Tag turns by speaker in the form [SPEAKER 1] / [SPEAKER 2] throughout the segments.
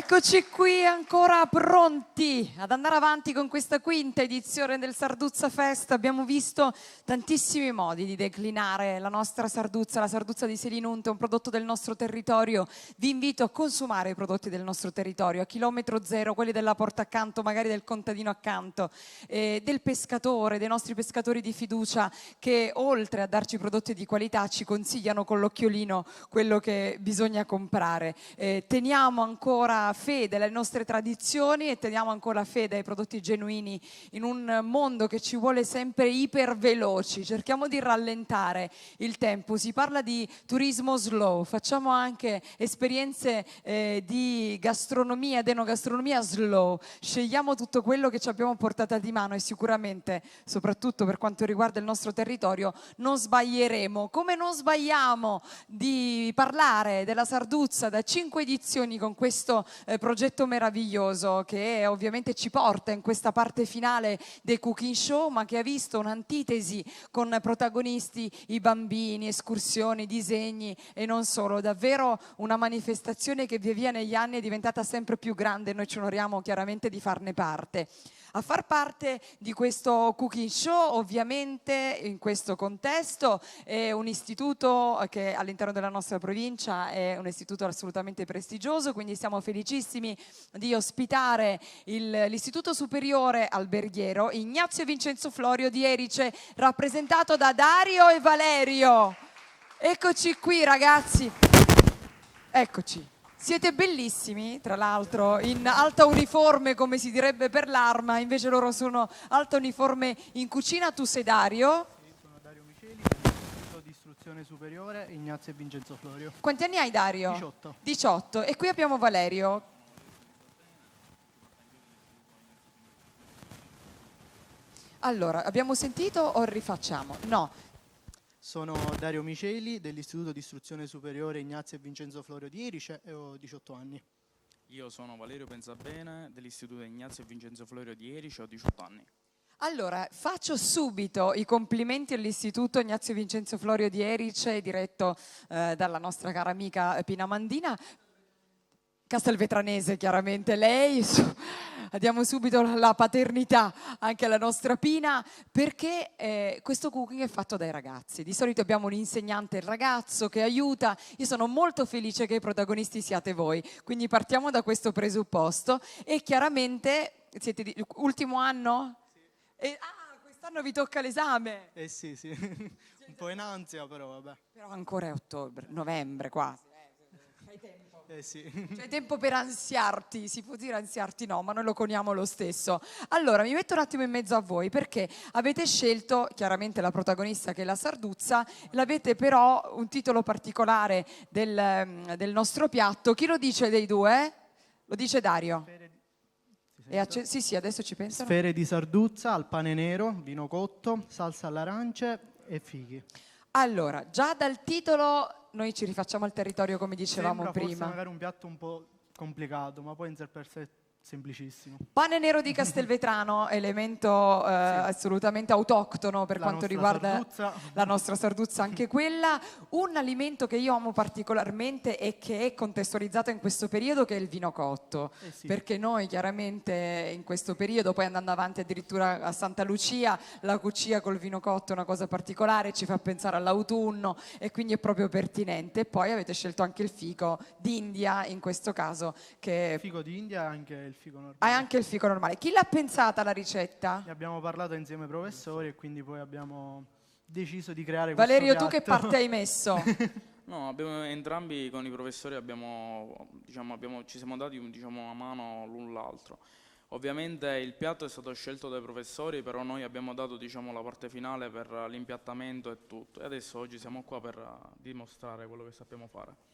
[SPEAKER 1] Eccoci qui ancora pronti ad andare avanti con questa quinta edizione del Sarduzza Fest. Abbiamo visto tantissimi modi di declinare la nostra Sarduzza, la Sarduzza di Selinunte, un prodotto del nostro territorio. Vi invito a consumare i prodotti del nostro territorio, a chilometro zero, quelli della porta accanto, magari del contadino accanto, del pescatore, dei nostri pescatori di fiducia che oltre a darci prodotti di qualità ci consigliano con l'occhiolino quello che bisogna comprare. Teniamo ancora fede alle nostre tradizioni e teniamo ancora fede ai prodotti genuini in un mondo che ci vuole sempre iperveloci. Cerchiamo di rallentare il tempo. Si parla di turismo slow, facciamo anche esperienze di gastronomia ed enogastronomia slow. Scegliamo tutto quello che ci abbiamo portata di mano e sicuramente, soprattutto per quanto riguarda il nostro territorio, non sbaglieremo. Come non sbagliamo di parlare della Sarduzza da 5 edizioni con questo progetto meraviglioso che ovviamente ci porta in questa parte finale dei cooking show, ma che ha visto un'antitesi con protagonisti i bambini, escursioni, disegni e non solo. Davvero una manifestazione che via via negli anni è diventata sempre più grande e noi ci onoriamo chiaramente di farne parte. A far parte di questo cooking show, ovviamente in questo contesto, è un istituto che all'interno della nostra provincia è un istituto assolutamente prestigioso, quindi siamo felicissimi di ospitare l'Istituto Superiore Alberghiero Ignazio Vincenzo Florio di Erice, rappresentato da Dario e Valerio. Eccoci qui ragazzi, eccoci. Siete bellissimi, tra l'altro, in alta uniforme, come si direbbe per l'Arma, invece loro sono alta uniforme in cucina. Tu sei Dario?
[SPEAKER 2] Sì, sono Dario Miceli, dell'Istituto di Istruzione Superiore Ignazio e Vincenzo Florio.
[SPEAKER 1] Quanti anni hai Dario?
[SPEAKER 2] 18.
[SPEAKER 1] 18. E qui abbiamo Valerio. Allora, abbiamo sentito o rifacciamo? No.
[SPEAKER 2] Sono Dario Miceli, dell'Istituto di Istruzione Superiore Ignazio e Vincenzo Florio di Erice e ho 18 anni.
[SPEAKER 3] Io sono Valerio Pensabene, dell'Istituto Ignazio e Vincenzo Florio di Erice, ho 18 anni.
[SPEAKER 1] Allora, faccio subito i complimenti all'Istituto Ignazio Vincenzo Florio di Erice, diretto dalla nostra cara amica Pina Mandina. Castelvetranese, chiaramente lei, diamo subito la paternità anche alla nostra Pina, perché questo cooking è fatto dai ragazzi. Di solito abbiamo un insegnante, il ragazzo, che aiuta. Io sono molto felice che i protagonisti siate voi, quindi partiamo da questo presupposto e chiaramente siete di ultimo anno? Sì. Quest'anno vi tocca l'esame.
[SPEAKER 2] Sì, un po' in ansia però vabbè.
[SPEAKER 1] Però ancora è ottobre, novembre quasi. Fai tempo.
[SPEAKER 2] Sì.
[SPEAKER 1] C'è tempo per ansiarti, si può dire ansiarti no, ma noi lo coniamo lo stesso. Allora, mi metto un attimo in mezzo a voi perché avete scelto chiaramente la protagonista che è la Sarduzza, l'avete però un titolo particolare del nostro piatto. Chi lo dice dei due? Lo dice Dario. Sì, adesso ci pensano.
[SPEAKER 2] Sfere di Sarduzza al pane nero, vino cotto, salsa all'arance e fichi.
[SPEAKER 1] Allora, già dal titolo noi ci rifacciamo al territorio come dicevamo
[SPEAKER 2] Sembra
[SPEAKER 1] prima.
[SPEAKER 2] forse magari un piatto un po' complicato, ma poi in sé per sé semplicissimo.
[SPEAKER 1] Pane nero di Castelvetrano, elemento assolutamente autoctono per quanto riguarda
[SPEAKER 2] Sarduzza.
[SPEAKER 1] la nostra Sarduzza, anche quella. Un alimento che io amo particolarmente e che è contestualizzato in questo periodo, che è il vino cotto,
[SPEAKER 2] Sì.
[SPEAKER 1] perché noi chiaramente in questo periodo, poi andando avanti addirittura a Santa Lucia, la cucina col vino cotto è una cosa particolare, ci fa pensare all'autunno e quindi è proprio pertinente. E poi avete scelto anche il fico d'India in questo caso, che
[SPEAKER 2] Il fico d'India e anche il fico normale.
[SPEAKER 1] hai anche il fico normale. Chi l'ha pensata la ricetta?
[SPEAKER 2] Ne abbiamo parlato insieme ai professori e quindi poi abbiamo deciso di creare
[SPEAKER 1] Valerio,
[SPEAKER 2] questo
[SPEAKER 1] tu che
[SPEAKER 2] piatto.
[SPEAKER 1] parte hai messo?
[SPEAKER 3] No, entrambi con i professori ci siamo dati una mano l'un l'altro. Ovviamente il piatto è stato scelto dai professori, però noi abbiamo dato la parte finale per l'impiattamento e tutto. E adesso oggi siamo qua per dimostrare quello che sappiamo fare.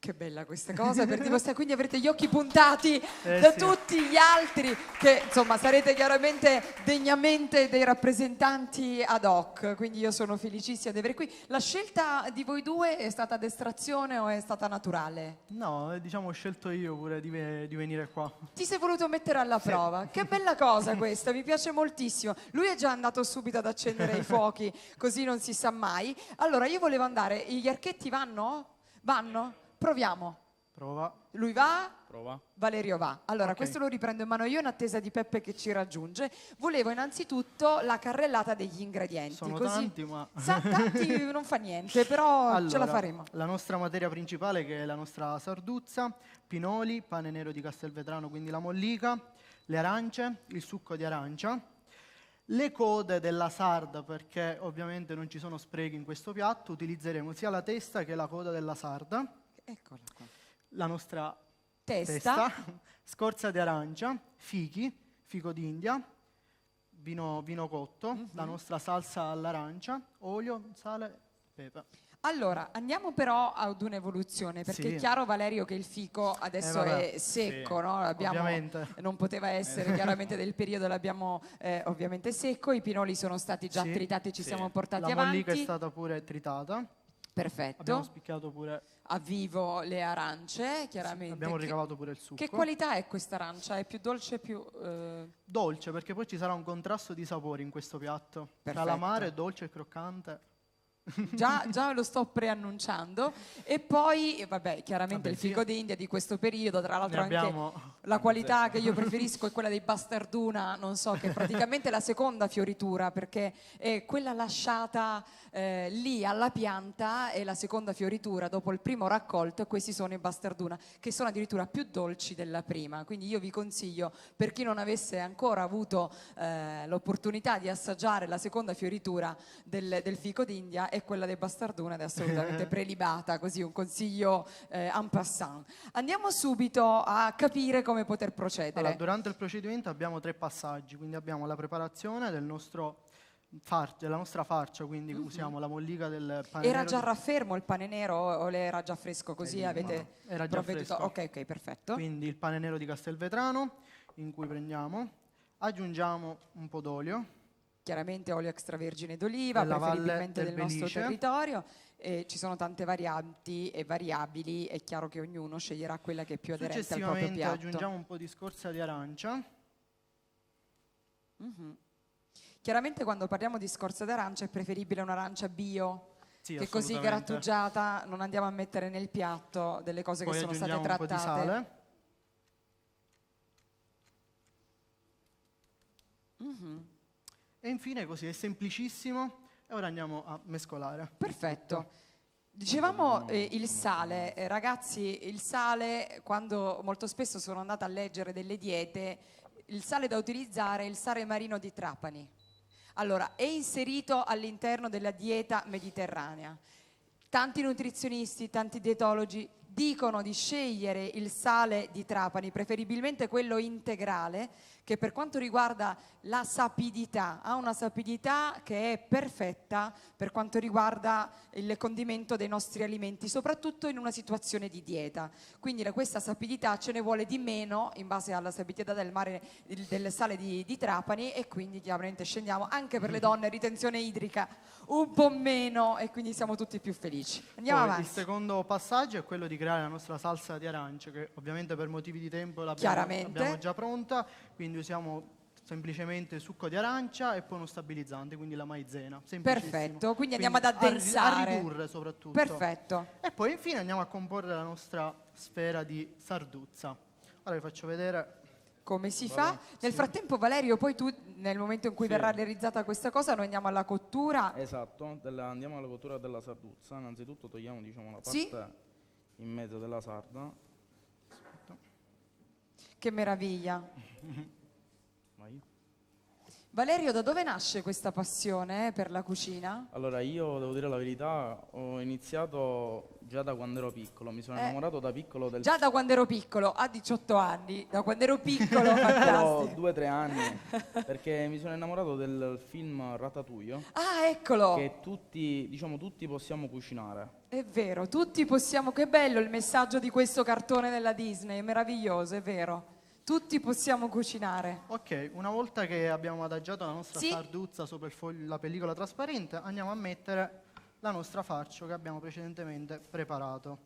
[SPEAKER 1] Che bella questa cosa, per dimostrare, quindi avrete gli occhi puntati da
[SPEAKER 2] sì.
[SPEAKER 1] tutti gli altri, che insomma sarete chiaramente degnamente dei rappresentanti ad hoc, quindi io sono felicissima di avere qui. La scelta di voi due è stata ad estrazione o è stata naturale?
[SPEAKER 2] No, ho scelto io pure di venire qua.
[SPEAKER 1] Ti sei voluto mettere alla prova, che bella cosa questa, mi piace moltissimo. Lui è già andato subito ad accendere i fuochi, così non si sa mai. Allora io volevo andare, gli archetti vanno? Vanno? Proviamo.
[SPEAKER 2] Prova.
[SPEAKER 1] Lui va,
[SPEAKER 3] Prova.
[SPEAKER 1] Valerio va. Allora,
[SPEAKER 2] Ok.
[SPEAKER 1] questo lo riprendo in mano io in attesa di Peppe che ci raggiunge. Volevo innanzitutto la carrellata degli ingredienti.
[SPEAKER 2] Sono
[SPEAKER 1] così
[SPEAKER 2] tanti, ma...
[SPEAKER 1] tanti non fa niente, però ce la
[SPEAKER 2] Allora,
[SPEAKER 1] faremo.
[SPEAKER 2] la nostra materia principale, che è la nostra sarduzza, pinoli, pane nero di Castelvetrano, quindi la mollica, le arance, il succo di arancia, le code della sarda, perché ovviamente non ci sono sprechi in questo piatto, utilizzeremo sia la testa che la coda della sarda,
[SPEAKER 1] Eccola qua.
[SPEAKER 2] la nostra
[SPEAKER 1] Testa.
[SPEAKER 2] scorza di arancia, fico d'India, vino cotto, la nostra salsa all'arancia, olio, sale, pepe.
[SPEAKER 1] Allora, andiamo però ad un'evoluzione, perché
[SPEAKER 2] Sì.
[SPEAKER 1] è chiaro, Valerio, che il fico adesso
[SPEAKER 2] vabbè,
[SPEAKER 1] è secco,
[SPEAKER 3] sì,
[SPEAKER 1] no?
[SPEAKER 2] ovviamente.
[SPEAKER 1] Non poteva essere chiaramente del periodo, l'abbiamo ovviamente secco, i pinoli sono stati già
[SPEAKER 2] Sì,
[SPEAKER 1] tritati e ci
[SPEAKER 3] sì.
[SPEAKER 1] siamo portati
[SPEAKER 2] La
[SPEAKER 1] avanti.
[SPEAKER 2] mollica è stata pure tritata, abbiamo
[SPEAKER 1] Perfetto.
[SPEAKER 2] spiccato pure,
[SPEAKER 1] A vivo le arance, chiaramente.
[SPEAKER 2] abbiamo ricavato pure il succo.
[SPEAKER 1] Che qualità è questa arancia? È più dolce, più...
[SPEAKER 2] Dolce, perché poi ci sarà un contrasto di sapori in questo piatto. Tra
[SPEAKER 1] Perfetto.
[SPEAKER 2] l'amaro, dolce e croccante.
[SPEAKER 1] Già lo sto preannunciando. E poi, vabbè, chiaramente
[SPEAKER 2] Vabbè,
[SPEAKER 1] il
[SPEAKER 2] sì.
[SPEAKER 1] fico d'India di questo periodo, tra l'altro
[SPEAKER 2] Ne
[SPEAKER 1] anche
[SPEAKER 2] abbiamo
[SPEAKER 1] la qualità che io preferisco è quella dei bastarduna, non so, che è praticamente la seconda fioritura, perché è quella lasciata lì alla pianta è la seconda fioritura, dopo il primo raccolto, e questi sono i bastarduna, che sono addirittura più dolci della prima. Quindi io vi consiglio, per chi non avesse ancora avuto l'opportunità di assaggiare la seconda fioritura del fico d'India, è quella dei bastarduna ed è assolutamente prelibata, così un consiglio en passant. Andiamo subito a capire come poter procedere.
[SPEAKER 2] Allora, durante il procedimento abbiamo 3 passaggi, quindi abbiamo la preparazione del nostro della nostra farcia, quindi usiamo la mollica del pane
[SPEAKER 1] Era
[SPEAKER 2] nero
[SPEAKER 1] già
[SPEAKER 2] di-
[SPEAKER 1] raffermo il pane nero o le era già fresco così
[SPEAKER 2] lì,
[SPEAKER 1] avete
[SPEAKER 2] no, era già
[SPEAKER 1] provveduto?
[SPEAKER 2] fresco.
[SPEAKER 1] Ok, perfetto.
[SPEAKER 2] Quindi il pane nero di Castelvetrano, in cui aggiungiamo un po' d'olio,
[SPEAKER 1] Chiaramente olio extravergine d'oliva,
[SPEAKER 2] Della valle
[SPEAKER 1] preferibilmente
[SPEAKER 2] del
[SPEAKER 1] del nostro
[SPEAKER 2] Belice.
[SPEAKER 1] territorio. E ci sono tante varianti e variabili, è chiaro che ognuno sceglierà quella che è più aderente al proprio
[SPEAKER 2] successivamente
[SPEAKER 1] piatto.
[SPEAKER 2] aggiungiamo un po' di scorza di arancia,
[SPEAKER 1] Chiaramente quando parliamo di scorza d'arancia è preferibile un'arancia bio,
[SPEAKER 2] sì,
[SPEAKER 1] che così
[SPEAKER 2] assolutamente.
[SPEAKER 1] grattugiata non andiamo a mettere nel piatto delle cose
[SPEAKER 2] Poi
[SPEAKER 1] che sono state
[SPEAKER 2] aggiungiamo un po' di
[SPEAKER 1] trattate.
[SPEAKER 2] sale. E infine così, è semplicissimo. E ora andiamo a mescolare.
[SPEAKER 1] Perfetto. Dicevamo il sale, ragazzi, il sale, quando molto spesso sono andata a leggere delle diete, il sale da utilizzare è il sale marino di Trapani. Allora, è inserito all'interno della dieta mediterranea. Tanti nutrizionisti, tanti dietologi dicono di scegliere il sale di Trapani, preferibilmente quello integrale, che per quanto riguarda la sapidità, ha una sapidità che è perfetta per quanto riguarda il condimento dei nostri alimenti, soprattutto in una situazione di dieta. Quindi questa sapidità ce ne vuole di meno in base alla sapidità del mare, del sale di Trapani, e quindi chiaramente scendiamo anche per le donne, ritenzione idrica un po' meno, e quindi siamo tutti più felici. Andiamo
[SPEAKER 2] Poi
[SPEAKER 1] avanti.
[SPEAKER 2] il secondo passaggio è quello di creare la nostra salsa di arance, che ovviamente per motivi di tempo
[SPEAKER 1] Chiaramente.
[SPEAKER 2] l'abbiamo già pronta, quindi usiamo semplicemente succo di arancia e poi uno stabilizzante, quindi la maizena. Semplicissimo.
[SPEAKER 1] Perfetto, quindi andiamo ad
[SPEAKER 2] a
[SPEAKER 1] addensare.
[SPEAKER 2] ridurre soprattutto.
[SPEAKER 1] Perfetto.
[SPEAKER 2] E poi infine andiamo a comporre la nostra sfera di sarduzza. Ora vi faccio vedere.
[SPEAKER 1] Come si fa? Nel frattempo, Valerio, poi tu, nel momento in cui
[SPEAKER 3] Sì.
[SPEAKER 1] verrà realizzata questa cosa, noi andiamo alla cottura.
[SPEAKER 3] Esatto, andiamo alla cottura della sarduzza. Innanzitutto togliamo, diciamo, la
[SPEAKER 1] Sì.
[SPEAKER 3] parte in mezzo della sarda.
[SPEAKER 1] Che meraviglia.
[SPEAKER 3] Vai.
[SPEAKER 1] Valerio, da dove nasce questa passione per la cucina?
[SPEAKER 3] Allora, io devo dire la verità, ho iniziato già da quando ero piccolo, mi sono innamorato da piccolo del
[SPEAKER 1] Già da quando ero piccolo, a 18 anni, da quando ero piccolo,
[SPEAKER 3] Ho
[SPEAKER 1] fantastico.
[SPEAKER 3] 2 o 3 anni, perché mi sono innamorato del film Ratatouille,
[SPEAKER 1] Ah, eccolo.
[SPEAKER 3] che tutti, diciamo, tutti possiamo cucinare.
[SPEAKER 1] È vero, tutti possiamo, che bello il messaggio di questo cartone della Disney, è meraviglioso, è vero. Tutti possiamo cucinare.
[SPEAKER 2] Ok, una volta che abbiamo adagiato la nostra
[SPEAKER 1] Sì.
[SPEAKER 2] sarduzza sopra la pellicola trasparente, andiamo a mettere la nostra farcio che abbiamo precedentemente preparato.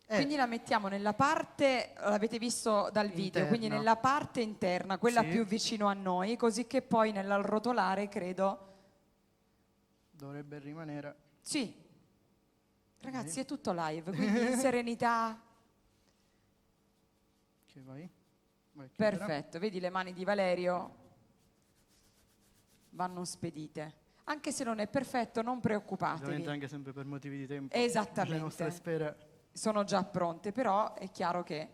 [SPEAKER 1] Quindi la mettiamo nella parte, l'avete visto dal video,
[SPEAKER 2] Interna.
[SPEAKER 1] quindi nella parte interna, quella
[SPEAKER 2] Sì.
[SPEAKER 1] più vicino a noi, così che poi nell'arrotolare, credo,
[SPEAKER 2] Dovrebbe rimanere.
[SPEAKER 1] sì, Ragazzi, è tutto live, quindi in serenità.
[SPEAKER 2] Ok, vai. Vai a chiudere.
[SPEAKER 1] Perfetto, vedi le mani di Valerio vanno spedite. Anche se non è perfetto, non
[SPEAKER 2] Ovviamente
[SPEAKER 1] preoccupatevi.
[SPEAKER 2] anche sempre per motivi di tempo.
[SPEAKER 1] Esattamente.
[SPEAKER 2] Le nostre sfere.
[SPEAKER 1] Sono già pronte, però è chiaro che...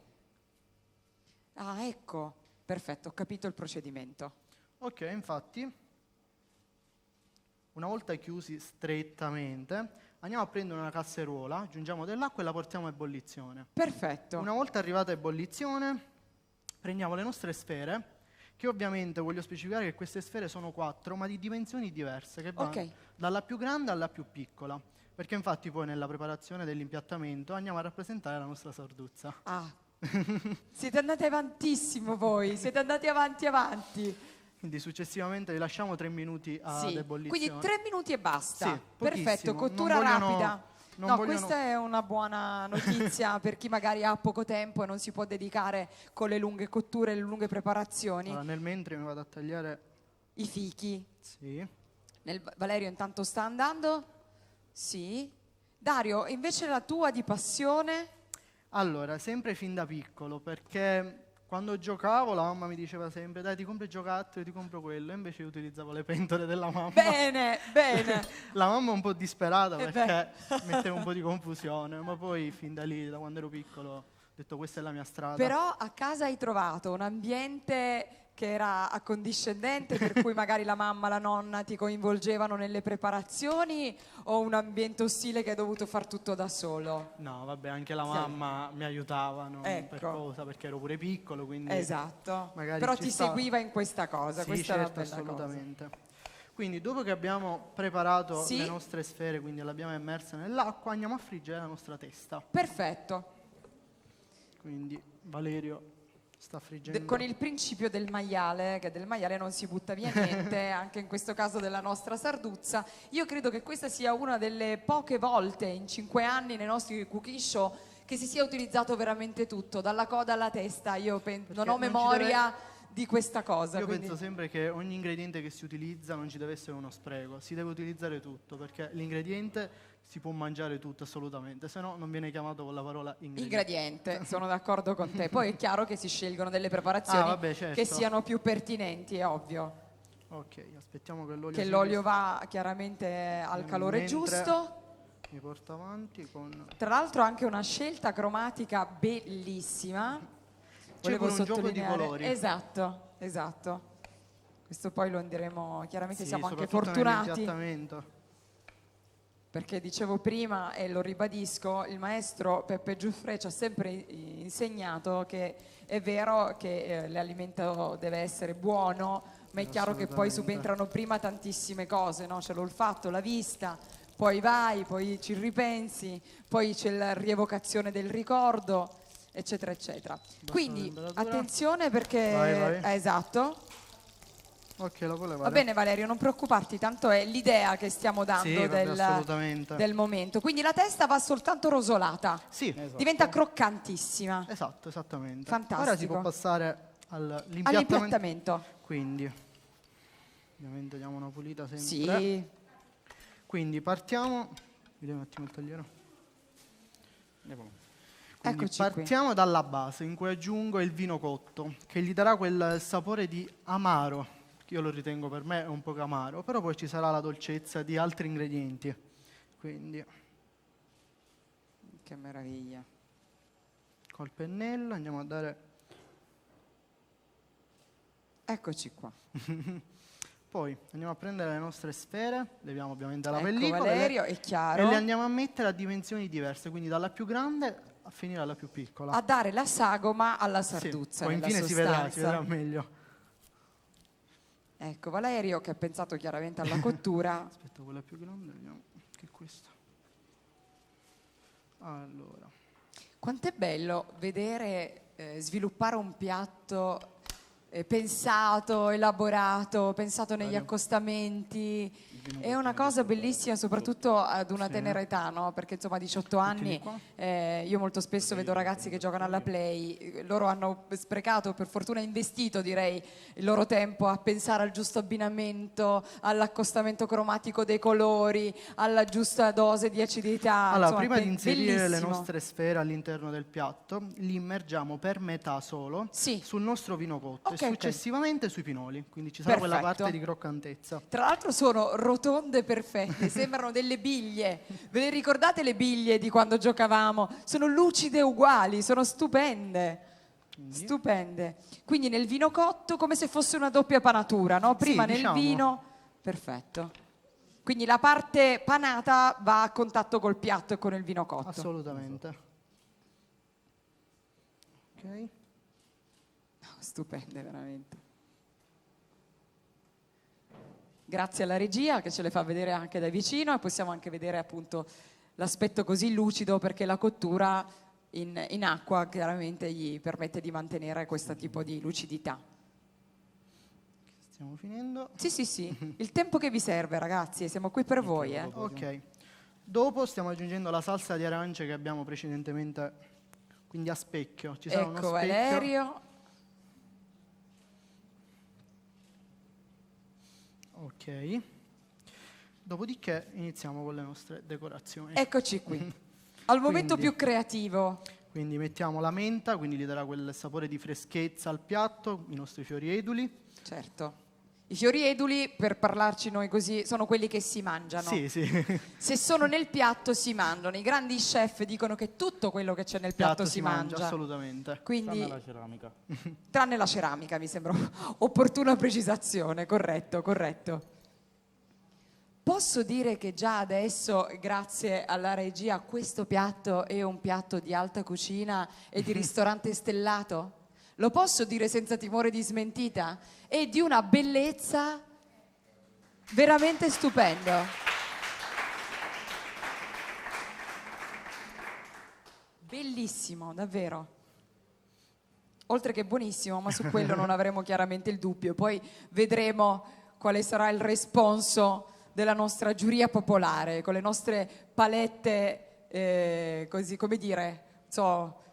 [SPEAKER 1] Ah, ecco, perfetto, ho capito il procedimento.
[SPEAKER 2] Ok, infatti, una volta chiusi strettamente, andiamo a prendere una casseruola, aggiungiamo dell'acqua e la portiamo a ebollizione.
[SPEAKER 1] Perfetto.
[SPEAKER 2] Una volta arrivata a ebollizione, prendiamo le nostre sfere, che ovviamente voglio specificare che queste sfere sono 4, ma di dimensioni diverse, che vanno
[SPEAKER 1] Ok.
[SPEAKER 2] dalla più grande alla più piccola. Perché infatti poi nella preparazione dell'impiattamento andiamo a rappresentare la nostra sarduzza.
[SPEAKER 1] Ah, siete andati avantissimo voi, siete andati avanti.
[SPEAKER 2] Quindi successivamente li lasciamo 3 minuti ad
[SPEAKER 1] Sì,
[SPEAKER 2] ebollizione.
[SPEAKER 1] quindi 3 minuti e basta.
[SPEAKER 2] Sì,
[SPEAKER 1] Perfetto,
[SPEAKER 2] pochissimo.
[SPEAKER 1] cottura
[SPEAKER 2] Non vogliono-
[SPEAKER 1] rapida.
[SPEAKER 2] non
[SPEAKER 1] No,
[SPEAKER 2] vogliono-
[SPEAKER 1] questa è una buona notizia per chi magari ha poco tempo e non si può dedicare con le lunghe cotture e le lunghe preparazioni.
[SPEAKER 2] Allora, nel mentre mi vado a tagliare.
[SPEAKER 1] I fichi.
[SPEAKER 2] Sì.
[SPEAKER 1] Valerio intanto sta andando? Sì. Dario, invece la tua di passione?
[SPEAKER 2] Allora, sempre fin da piccolo, perché quando giocavo la mamma mi diceva sempre: dai, ti compro i giocattoli, ti compro quello. E invece io utilizzavo le pentole della mamma.
[SPEAKER 1] Bene, bene.
[SPEAKER 2] La mamma un po' disperata
[SPEAKER 1] Eh
[SPEAKER 2] perché metteva un po' di confusione, ma poi fin da lì, da quando ero piccolo, ho detto questa è la mia strada.
[SPEAKER 1] Però a casa hai trovato un ambiente che era accondiscendente, per cui magari la mamma, la nonna ti coinvolgevano nelle preparazioni, o un ambiente ostile che hai dovuto far tutto da solo?
[SPEAKER 2] No, vabbè, anche la mamma mi aiutava, non per
[SPEAKER 1] Ecco.
[SPEAKER 2] cosa, perché ero pure piccolo, quindi
[SPEAKER 1] Esatto.
[SPEAKER 2] magari
[SPEAKER 1] Però
[SPEAKER 2] ci
[SPEAKER 1] ti
[SPEAKER 2] sta.
[SPEAKER 1] seguiva in questa cosa,
[SPEAKER 2] Sì,
[SPEAKER 1] questa è
[SPEAKER 2] certo,
[SPEAKER 1] una bella
[SPEAKER 2] assolutamente. Quindi dopo che abbiamo preparato
[SPEAKER 1] Sì.
[SPEAKER 2] le nostre sfere, quindi le abbiamo immerse nell'acqua, andiamo a friggere la nostra testa.
[SPEAKER 1] cosa. Perfetto.
[SPEAKER 2] Quindi Valerio sta friggendo.
[SPEAKER 1] Con il principio del maiale, che del maiale non si butta via niente, anche in questo caso della nostra sarduzza, io credo che questa sia una delle poche volte in 5 anni nei nostri cooking show che si sia utilizzato veramente tutto, dalla coda alla testa. Io non ho
[SPEAKER 2] non ci
[SPEAKER 1] memoria di questa cosa.
[SPEAKER 2] Io
[SPEAKER 1] quindi-
[SPEAKER 2] penso sempre che ogni ingrediente che si utilizza non ci deve essere uno spreco, si deve utilizzare tutto, perché l'ingrediente si può mangiare tutto assolutamente, se no non viene chiamato con la parola ingrediente.
[SPEAKER 1] Ingrediente, sono d'accordo con te. Poi è chiaro che si scelgono delle preparazioni
[SPEAKER 2] vabbè, certo.
[SPEAKER 1] che siano più pertinenti, è ovvio.
[SPEAKER 2] Ok, aspettiamo che l'olio
[SPEAKER 1] Che
[SPEAKER 2] si
[SPEAKER 1] l'olio va chiaramente al
[SPEAKER 2] Nel
[SPEAKER 1] calore
[SPEAKER 2] mentre-
[SPEAKER 1] giusto.
[SPEAKER 2] mi porta avanti con...
[SPEAKER 1] Tra l'altro anche una scelta cromatica bellissima.
[SPEAKER 2] C'è con un gioco di
[SPEAKER 1] sottolineare-
[SPEAKER 2] colori.
[SPEAKER 1] Esatto. Questo poi lo diremo, chiaramente
[SPEAKER 2] Sì,
[SPEAKER 1] siamo anche
[SPEAKER 2] soprattutto
[SPEAKER 1] fortunati,
[SPEAKER 2] nell'impiattamento.
[SPEAKER 1] perché dicevo prima e lo ribadisco, il maestro Peppe Giuffre ci ha sempre insegnato che è vero che l'alimento deve essere buono, ma è chiaro che poi
[SPEAKER 2] Assolutamente.
[SPEAKER 1] subentrano prima tantissime cose, no? C'è l'olfatto, la vista, poi vai, poi ci ripensi, poi c'è la rievocazione del ricordo, eccetera, eccetera. Quindi
[SPEAKER 2] la temperatura.
[SPEAKER 1] attenzione perché...
[SPEAKER 2] Vai.
[SPEAKER 1] esatto.
[SPEAKER 2] Ok, la puoi levare.
[SPEAKER 1] Va bene Valerio, non preoccuparti, tanto è l'idea che stiamo dando
[SPEAKER 2] Sì, vabbè, assolutamente.
[SPEAKER 1] del momento. Quindi la testa va soltanto rosolata,
[SPEAKER 2] Sì,
[SPEAKER 1] diventa croccantissima.
[SPEAKER 2] esatto, esattamente.
[SPEAKER 1] Fantastico.
[SPEAKER 2] Ora si può passare all'impiattamento.
[SPEAKER 1] All'impiattamento.
[SPEAKER 2] Quindi, ovviamente diamo una pulita sempre.
[SPEAKER 1] Sì,
[SPEAKER 2] Quindi partiamo. Vediamo un attimo il tagliere. Quindi
[SPEAKER 1] Eccoci qui.
[SPEAKER 2] partiamo dalla base in cui aggiungo il vino cotto, che gli darà quel sapore di amaro, che io lo ritengo per me è un po' amaro, però poi ci sarà la dolcezza di altri ingredienti. Quindi
[SPEAKER 1] che meraviglia.
[SPEAKER 2] col pennello andiamo a dare.
[SPEAKER 1] Eccoci qua.
[SPEAKER 2] Poi andiamo a prendere le nostre sfere, leviamo ovviamente la
[SPEAKER 1] Ecco
[SPEAKER 2] pellicola
[SPEAKER 1] Valerio, è
[SPEAKER 2] e
[SPEAKER 1] chiaro.
[SPEAKER 2] le andiamo a mettere a dimensioni diverse, quindi dalla più grande a finire alla più piccola.
[SPEAKER 1] A dare la sagoma alla
[SPEAKER 2] Sì,
[SPEAKER 1] sarduzza.
[SPEAKER 2] poi
[SPEAKER 1] nella
[SPEAKER 2] infine si
[SPEAKER 1] sostanza.
[SPEAKER 2] vedrà meglio.
[SPEAKER 1] Ecco Valerio che ha pensato chiaramente alla cottura.
[SPEAKER 2] Aspetta, quella più grande, vediamo che è questa. Allora,
[SPEAKER 1] Quanto è bello vedere sviluppare un piatto pensato, elaborato, pensato negli accostamenti. È una cosa bellissima, soprattutto ad una tenera età, no? Perché insomma a 18 anni io molto spesso vedo ragazzi che giocano alla Play, loro hanno sprecato, per fortuna investito direi, il loro tempo a pensare al giusto abbinamento, all'accostamento cromatico dei colori, alla giusta dose di acidità.
[SPEAKER 2] Allora,
[SPEAKER 1] Insomma,
[SPEAKER 2] prima di inserire le
[SPEAKER 1] bellissimo.
[SPEAKER 2] nostre sfere all'interno del piatto, li immergiamo per metà solo
[SPEAKER 1] Sì.
[SPEAKER 2] sul nostro vino cotto
[SPEAKER 1] Ok,
[SPEAKER 2] e
[SPEAKER 1] ok.
[SPEAKER 2] successivamente sui pinoli, quindi ci sarà quella
[SPEAKER 1] Perfetto.
[SPEAKER 2] parte di croccantezza.
[SPEAKER 1] Tra l'altro sono rotonde perfette, sembrano delle biglie. Ve le ricordate le biglie di quando giocavamo? Sono lucide uguali, sono stupende. Stupende. Quindi nel vino cotto come se fosse una doppia panatura, no? Prima
[SPEAKER 2] Sì,
[SPEAKER 1] nel
[SPEAKER 2] diciamo.
[SPEAKER 1] vino. Perfetto. Quindi la parte panata va a contatto col piatto e con il vino cotto.
[SPEAKER 2] Assolutamente. Ok.
[SPEAKER 1] Stupende, veramente. Grazie alla regia che ce le fa vedere anche da vicino e possiamo anche vedere appunto l'aspetto così lucido perché la cottura in acqua chiaramente gli permette di mantenere questo tipo di lucidità.
[SPEAKER 2] Stiamo finendo.
[SPEAKER 1] Sì, sì, sì, il tempo che vi serve ragazzi, siamo qui per voi.
[SPEAKER 2] Ok. Dopo stiamo aggiungendo la salsa di arance che abbiamo precedentemente, quindi a specchio. Ci sarà uno
[SPEAKER 1] Ecco
[SPEAKER 2] specchio.
[SPEAKER 1] Valerio.
[SPEAKER 2] Ok. Dopodiché iniziamo con le nostre decorazioni.
[SPEAKER 1] Eccoci qui, al momento
[SPEAKER 2] Quindi-
[SPEAKER 1] più creativo.
[SPEAKER 2] Quindi mettiamo la menta, quindi gli darà quel sapore di freschezza al piatto, i nostri fiori eduli.
[SPEAKER 1] Certo. I fiori eduli, per parlarci noi così, sono quelli che si mangiano.
[SPEAKER 2] Sì, sì.
[SPEAKER 1] Se sono nel piatto si mangiano. I grandi chef dicono che tutto quello che c'è nel piatto si mangia.
[SPEAKER 2] assolutamente.
[SPEAKER 1] Quindi,
[SPEAKER 3] Tranne la ceramica.
[SPEAKER 1] tranne la ceramica, mi sembra opportuna precisazione. Corretto, corretto. Posso dire che già adesso, grazie alla regia, questo piatto è un piatto di alta cucina e di ristorante stellato? Lo posso dire senza timore di smentita? È di una bellezza veramente stupendo. Bellissimo, davvero. Oltre che buonissimo, ma su quello non avremo chiaramente il dubbio. Poi vedremo quale sarà il responso della nostra giuria popolare, con le nostre palette, così come dire,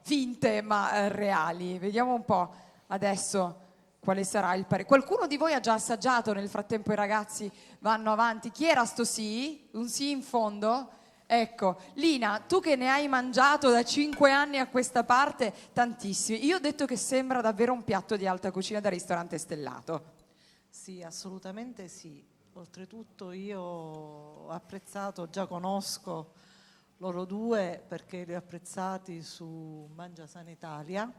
[SPEAKER 1] finte ma reali. Vediamo un po' adesso quale sarà il parere. Qualcuno di voi ha già assaggiato? Nel frattempo i ragazzi vanno avanti. Chi era sto sì? Un sì in fondo? Ecco, Lina, tu che ne hai mangiato da 5 anni a questa parte, tantissimi. Io ho detto che sembra davvero un piatto di alta cucina da ristorante stellato.
[SPEAKER 4] Sì, assolutamente sì. Oltretutto io ho apprezzato, già conosco loro due perché li ho apprezzati su Mangia Sana Italia.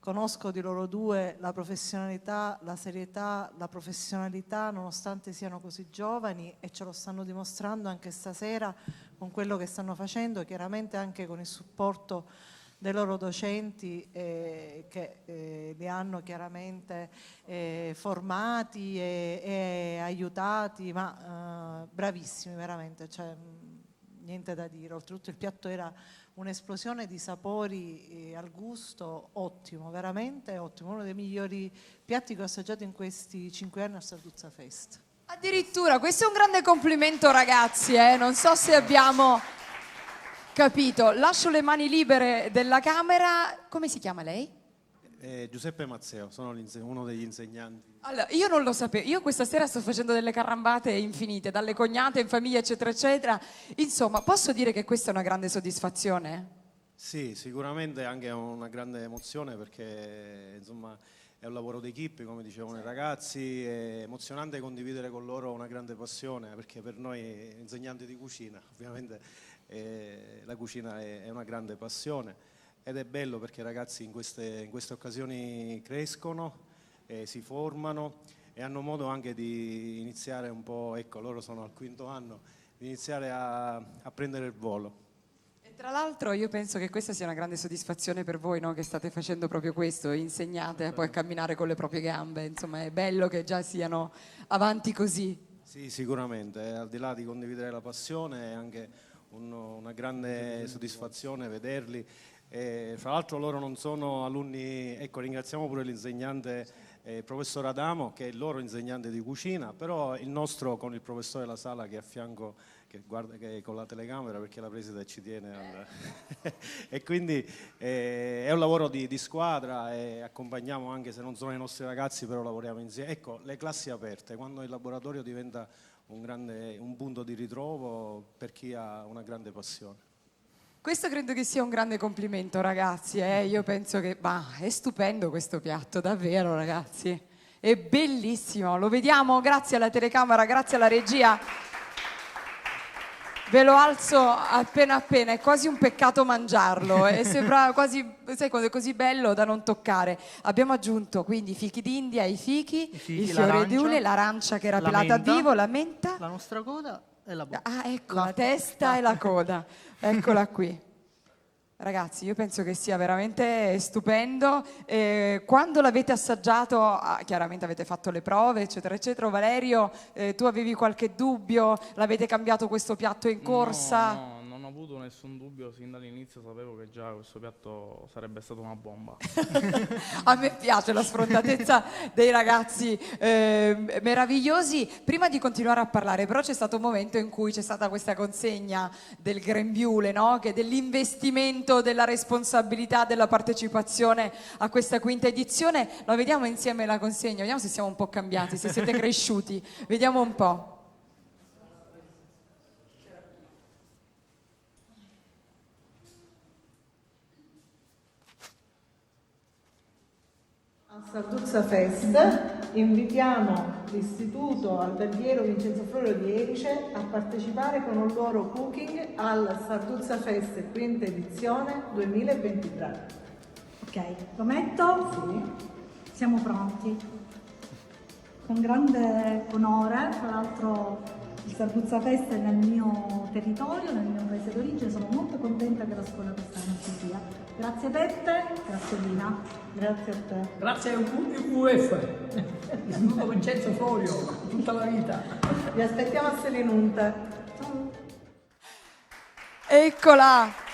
[SPEAKER 4] Conosco di loro due la professionalità, la serietà, la professionalità, nonostante siano così giovani, e ce lo stanno dimostrando anche stasera con quello che stanno facendo, chiaramente anche con il supporto dei loro docenti che li hanno chiaramente formati e aiutati, ma bravissimi veramente, cioè, niente da dire. Oltretutto il piatto era un'esplosione di sapori al gusto ottimo, veramente ottimo, uno dei migliori piatti che ho assaggiato in questi 5 anni al Sarduzza Fest.
[SPEAKER 1] Addirittura, questo è un grande complimento ragazzi, non so se abbiamo capito. Lascio le mani libere della camera. Come si chiama lei?
[SPEAKER 5] Giuseppe Mazzeo, sono uno degli insegnanti.
[SPEAKER 1] Allora, io non lo sapevo, io questa sera sto facendo delle carambate infinite, dalle cognate in famiglia eccetera eccetera, insomma posso dire che questa è una grande soddisfazione?
[SPEAKER 5] Sì, sicuramente anche una grande emozione perché insomma è un lavoro d'equipe, come dicevano i ragazzi, è emozionante condividere con loro una grande passione perché per noi insegnanti di cucina ovviamente la cucina è una grande passione. Ed è bello perché i ragazzi in queste occasioni crescono, si formano e hanno modo anche di iniziare un po', ecco, loro sono al 5º anno, di iniziare a prendere il volo.
[SPEAKER 1] E tra l'altro io penso che questa sia una grande soddisfazione per voi, no? Che state facendo proprio questo, insegnate poi a camminare con le proprie gambe, insomma è bello che già siano avanti così.
[SPEAKER 5] Sì, sicuramente, al di là di condividere la passione è anche una grande soddisfazione vederli. Fra l'altro loro non sono alunni, ecco, ringraziamo pure l'insegnante il professor Adamo, che è il loro insegnante di cucina, però il nostro con il professore La Sala che è a fianco, che guarda che è con la telecamera perché la preside ci tiene e quindi è un lavoro di squadra e accompagniamo, anche se non sono i nostri ragazzi, però lavoriamo insieme. Ecco, le classi aperte, quando il laboratorio diventa un punto di ritrovo per chi ha una grande passione.
[SPEAKER 1] Questo credo che sia un grande complimento, ragazzi. Io penso che è stupendo questo piatto, davvero, ragazzi. È bellissimo. Lo vediamo? Grazie alla telecamera, grazie alla regia. Ve lo alzo appena, è quasi un peccato mangiarlo, sembra quasi, sai, quando è così bello da non toccare. Abbiamo aggiunto quindi i fichi d'India, i fichi, il fiore di ule, l'arancia che era pelata a vivo, la menta,
[SPEAKER 2] la nostra coda e la bocca.
[SPEAKER 1] Ah, ecco, la testa e la coda, eccola qui. Ragazzi, io penso che sia veramente stupendo. Quando l'avete assaggiato, chiaramente avete fatto le prove, eccetera, eccetera. Valerio, tu avevi qualche dubbio? L'avete cambiato questo piatto in corsa?
[SPEAKER 3] No, non ho avuto nessun dubbio, sin dall'inizio sapevo che già questo piatto sarebbe stata una bomba.
[SPEAKER 1] A me piace la sfrontatezza dei ragazzi meravigliosi. Prima di continuare a parlare, però, c'è stato un momento in cui c'è stata questa consegna del grembiule, no? Che dell'investimento, della responsabilità, della partecipazione a questa quinta edizione. La vediamo insieme la consegna, vediamo se siamo un po' cambiati, se siete cresciuti. Vediamo un po'.
[SPEAKER 4] Sarduzza Fest invitiamo l'Istituto Alberghiero Vincenzo Florio di Erice a partecipare con un loro cooking al Sarduzza Fest quinta edizione 2023.
[SPEAKER 6] Ok, lo metto? Sì. Siamo pronti. Con grande onore, tra l'altro il Sarduzza Fest è nel mio territorio, nel mio paese d'origine, sono molto contenta che la scuola quest'anno ci sia. Grazie Peppe, grazie Lina.
[SPEAKER 4] Grazie a te.
[SPEAKER 7] Grazie a UF, Istituto Vincenzo Florio, tutta la vita.
[SPEAKER 4] Vi aspettiamo a Selinunte.
[SPEAKER 6] Ciao.
[SPEAKER 1] Eccola!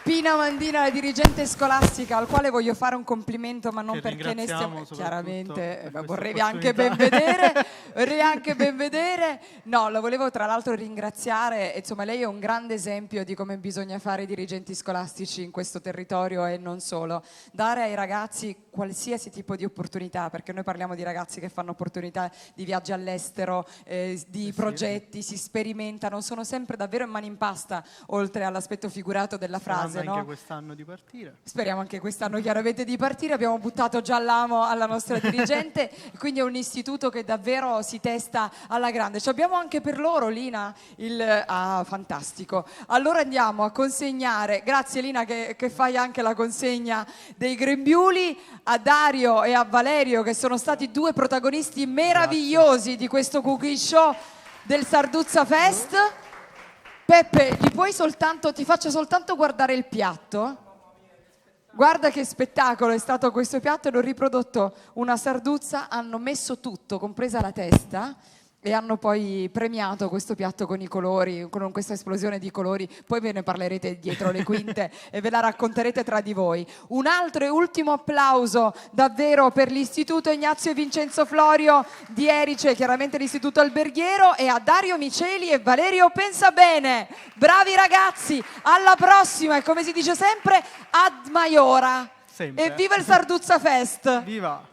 [SPEAKER 1] Pina Mandina, la dirigente scolastica, al quale voglio fare un complimento, ma non
[SPEAKER 2] Che
[SPEAKER 1] perché ne stiamo
[SPEAKER 2] ringraziamo
[SPEAKER 1] chiaramente,
[SPEAKER 2] soprattutto per
[SPEAKER 1] vorrei
[SPEAKER 2] questa
[SPEAKER 1] anche ben vedere, vorrei anche ben vedere. No, la volevo tra l'altro ringraziare, insomma lei è un grande esempio di come bisogna fare i dirigenti scolastici in questo territorio e non solo. Dare ai ragazzi qualsiasi tipo di opportunità, perché noi parliamo di ragazzi che fanno opportunità di viaggi all'estero, di progetti, si sperimentano, sono sempre davvero in mani in pasta, oltre all'aspetto figurato della frase.
[SPEAKER 2] Anche
[SPEAKER 1] No?
[SPEAKER 2] quest'anno di partire.
[SPEAKER 1] Speriamo anche quest'anno chiaramente di partire, abbiamo buttato già l'amo alla nostra dirigente, quindi è un istituto che davvero si testa alla grande. Ci abbiamo anche per loro, Lina, fantastico. Allora andiamo a consegnare, grazie Lina che fai anche la consegna dei grembiuli, a Dario e a Valerio che sono stati due protagonisti meravigliosi di questo cooking show del Sarduzza Fest. Peppe, ti faccio soltanto guardare il piatto? Guarda che spettacolo è stato questo piatto, l'ho riprodotto una sarduzza, hanno messo tutto, compresa la testa, e hanno poi premiato questo piatto con i colori, con questa esplosione di colori. Poi ve ne parlerete dietro le quinte e ve la racconterete tra di voi. Un altro e ultimo applauso davvero per l'Istituto Ignazio e Vincenzo Florio di Erice, chiaramente l'Istituto Alberghiero, e a Dario Miceli e Valerio Pensabene. Bravi ragazzi, alla prossima, e come si dice sempre, ad Maiora.
[SPEAKER 2] Sempre.
[SPEAKER 1] E viva il Sarduzza Fest!
[SPEAKER 2] Viva!